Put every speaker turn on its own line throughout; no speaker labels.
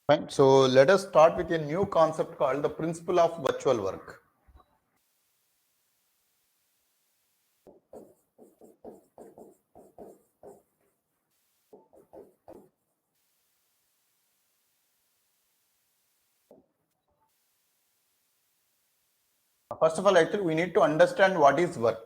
Fine. So let us start with a new concept called the principle of virtual work. First of all, actually, we need to understand what is work.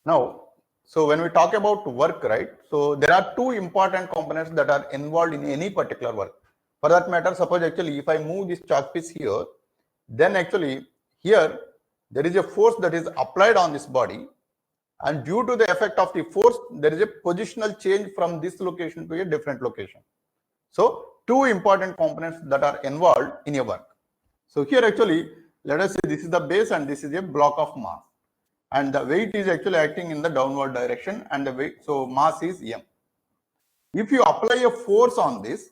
Now, so when we talk about work, right? So there are two important components that are involved in any particular work. For that matter, suppose actually if I move this chalk piece here, then actually here there is a force that is applied on this body, and due to the effect of the force, there is a positional change from this location to a different location. So two important components that are involved in a work. So here actually, let us say this is the base and this is a block of mass. And the weight is actually acting in the downward direction and the weight, so mass is m. If you apply a force on this,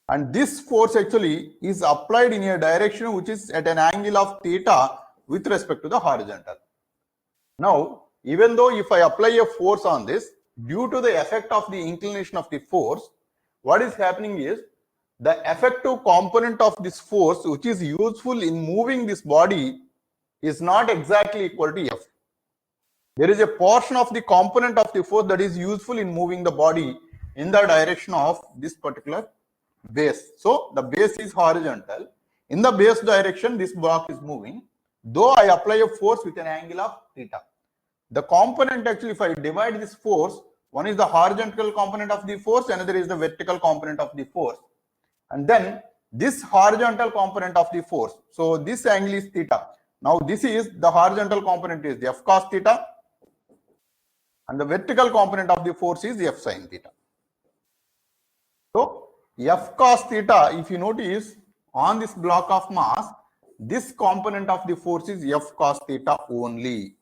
and this force actually is applied in a direction which is at an angle of theta with respect to the horizontal. Now, even though if I apply a force on this, due to the effect of the inclination of the force, what is happening is the effective component of this force, which is useful in moving this body, is not exactly equal to F. There is a portion of the component of the force that is useful in moving the body in the direction of this particular base. So the base is horizontal. In the base direction, this block is moving, though I apply a force with an angle of theta. The component actually, if I divide this force, one is the horizontal component of the force, another is the vertical component of the force. And then this horizontal component of the force. So this angle is theta. Now this is the horizontal component is F cos theta, and the vertical component of the force is F sin theta. So F cos theta, if you notice on this block of mass, this component of the force is F cos theta only.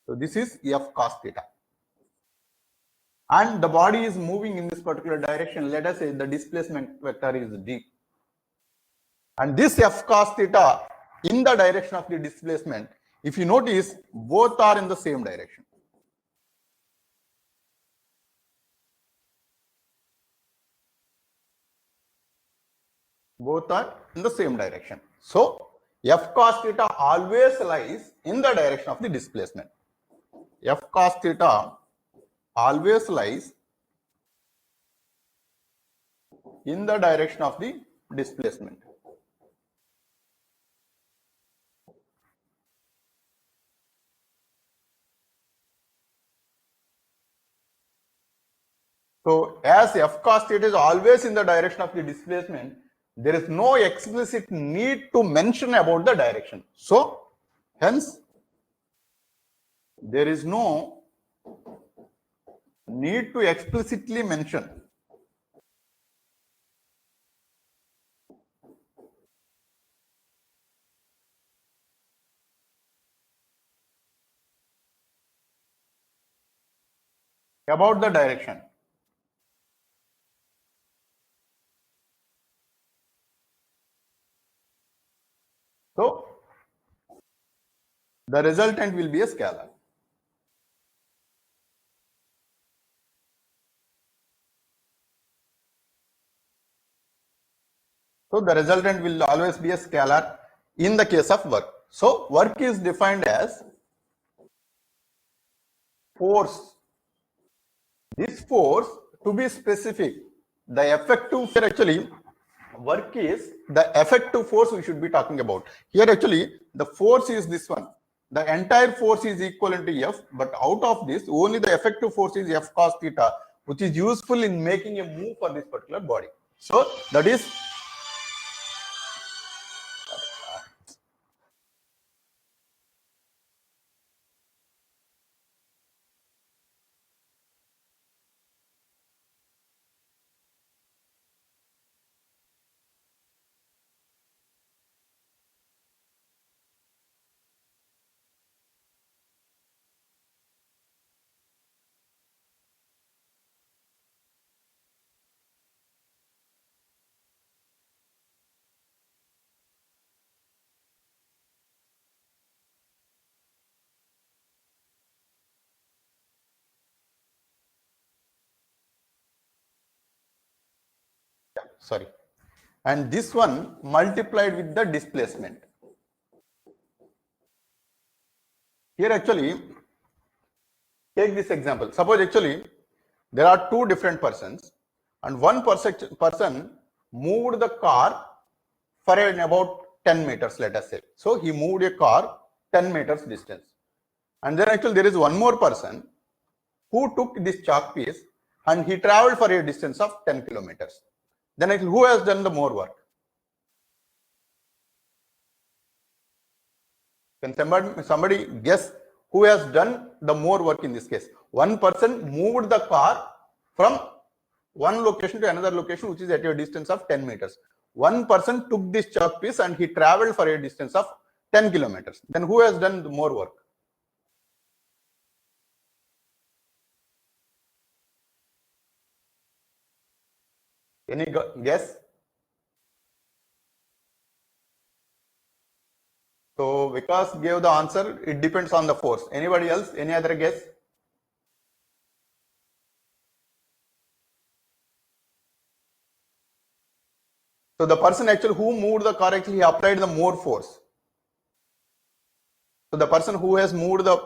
So this is F cos theta. And the body is moving in this particular direction. Let us say the displacement vector is d. And this F cos theta in the direction of the displacement, if you notice, both are in the same direction. Both are in the same direction. So F cos theta always lies in the direction of the displacement. F cos theta always lies in the direction of the displacement. So as F cos theta is always in the direction of the displacement, there is no explicit need to mention about the direction. So hence there is no need to explicitly mention about the direction. So the resultant will be a scalar. So the resultant will always be a scalar in the case of work. So work is defined as force. This force, to be specific, the effective here actually work is the effective force we should be talking about. Here actually the force is this one. The entire force is equivalent to F, but out of this only the effective force is F cos theta, which is useful in making a move for this particular body. So that is sorry, and this one multiplied with the displacement. Here actually, take this example. Suppose actually there are two different persons, and one person moved the car for about 10 meters, let us say. So he moved a car 10 meters distance. And then actually there is one more person who took this chalk piece and he traveled for a distance of 10 kilometers. Then actually who has done the more work? Can somebody guess who has done the more work in this case? One person moved the car from one location to another location, which is at a distance of 10 meters. One person took this chalk piece and he traveled for a distance of 10 kilometers. Then who has done the more work? Any guess? So Vikas gave the answer, it depends on the force. Anybody else? Any other guess? So the person actually who moved the car actually applied the more force. So the person who has moved the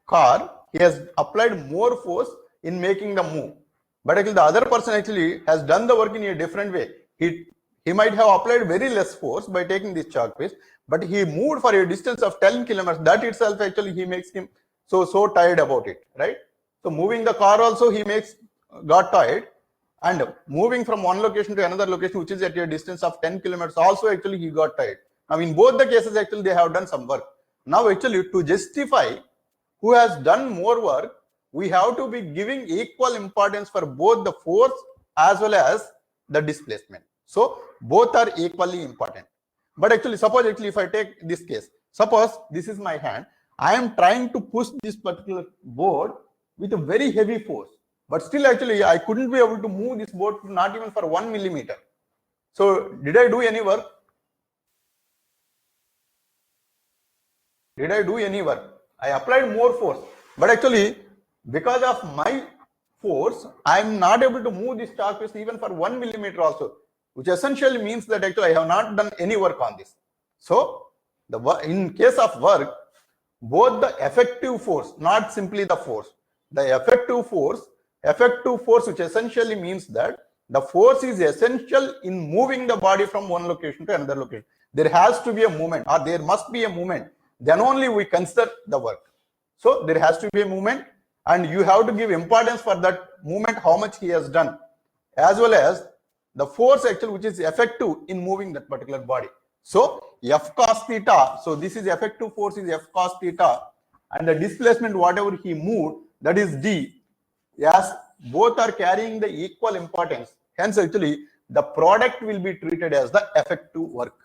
car, he has applied more force in making the move. But actually the other person actually has done the work in a different way. He might have applied very less force by taking this chalk piece, but he moved for a distance of 10 kilometers. That itself actually he makes him so tired about it, right? So moving the car also he got tired, and moving from one location to another location, which is at a distance of 10 kilometers, also actually he got tired. Now in both the cases actually they have done some work. Now actually to justify who has done more work, we have to be giving equal importance for both the force as well as the displacement. So both are equally important. But actually suppose actually if I take this case, suppose this is my hand, I am trying to push this particular board with a very heavy force, but still actually I couldn't be able to move this board not even for 1 millimeter. So did I do any work? Did I do any work? I applied more force, but actually because of my force, I am not able to move this chalk piece even for 1 millimeter also, which essentially means that actually I have not done any work on this. So in case of work, both the effective force, not simply the force, the effective force, which essentially means that the force is essential in moving the body from one location to another location. There has to be a movement, or there must be a movement. Then only we consider the work. So there has to be a movement, and you have to give importance for that movement, how much he has done, as well as the force actually which is effective in moving that particular body. So F cos theta, so this is effective force is F cos theta, and the displacement whatever he moved, that is D. Yes, both are carrying the equal importance. Hence actually the product will be treated as the effective work.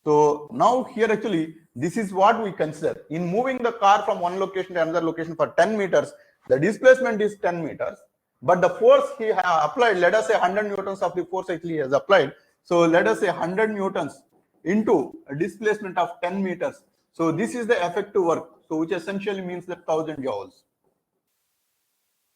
So now here actually this is what we consider. In moving the car from one location to another location for 10 meters, the displacement is 10 meters, but the force he has applied, let us say 100 newtons of the force actually he has applied. So let us say 100 newtons into a displacement of 10 meters. So this is the effective work, so which essentially means that 1000 joules.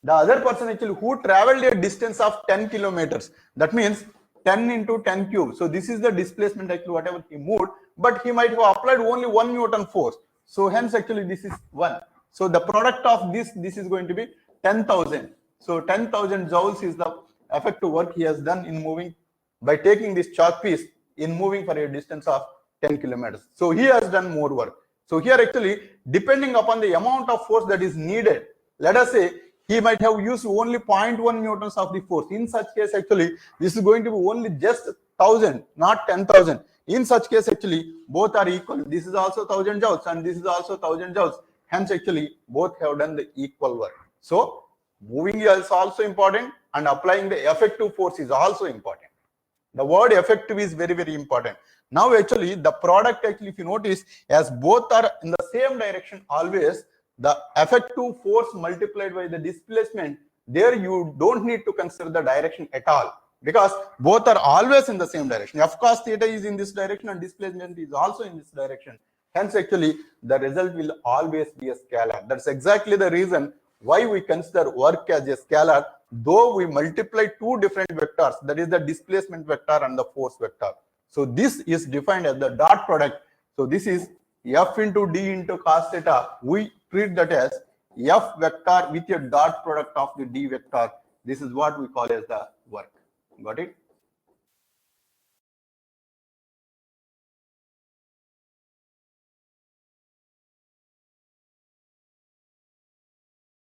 The other person actually who traveled a distance of 10 kilometers, that means 10 into 10 cube. So this is the displacement actually whatever he moved, but he might have applied only 1 Newton force. So hence actually this is 1. So the product of this is going to be 10,000. So 10,000 joules is the effective work he has done in moving by taking this chalk piece in moving for a distance of 10 kilometers. So he has done more work. So here actually depending upon the amount of force that is needed, let us say he might have used only 0.1 newtons of the force. In such case actually this is going to be only just 1000, not 10,000. In such case actually both are equal. This is also 1000 joules and this is also 1000 joules. Hence actually both have done the equal work. So moving is also important and applying the effective force is also important. The word effective is very, very important. Now actually the product actually if you notice as both are in the same direction always, the effective force multiplied by the displacement, there you don't need to consider the direction at all because both are always in the same direction. F cos theta is in this direction and displacement is also in this direction. Hence actually the result will always be a scalar. That's exactly the reason why we consider work as a scalar though we multiply two different vectors, that is the displacement vector and the force vector. So this is defined as the dot product. So this is F into D into cos theta. We treat that as F vector with a dot product of the D vector. This is what we call as the work. Got it?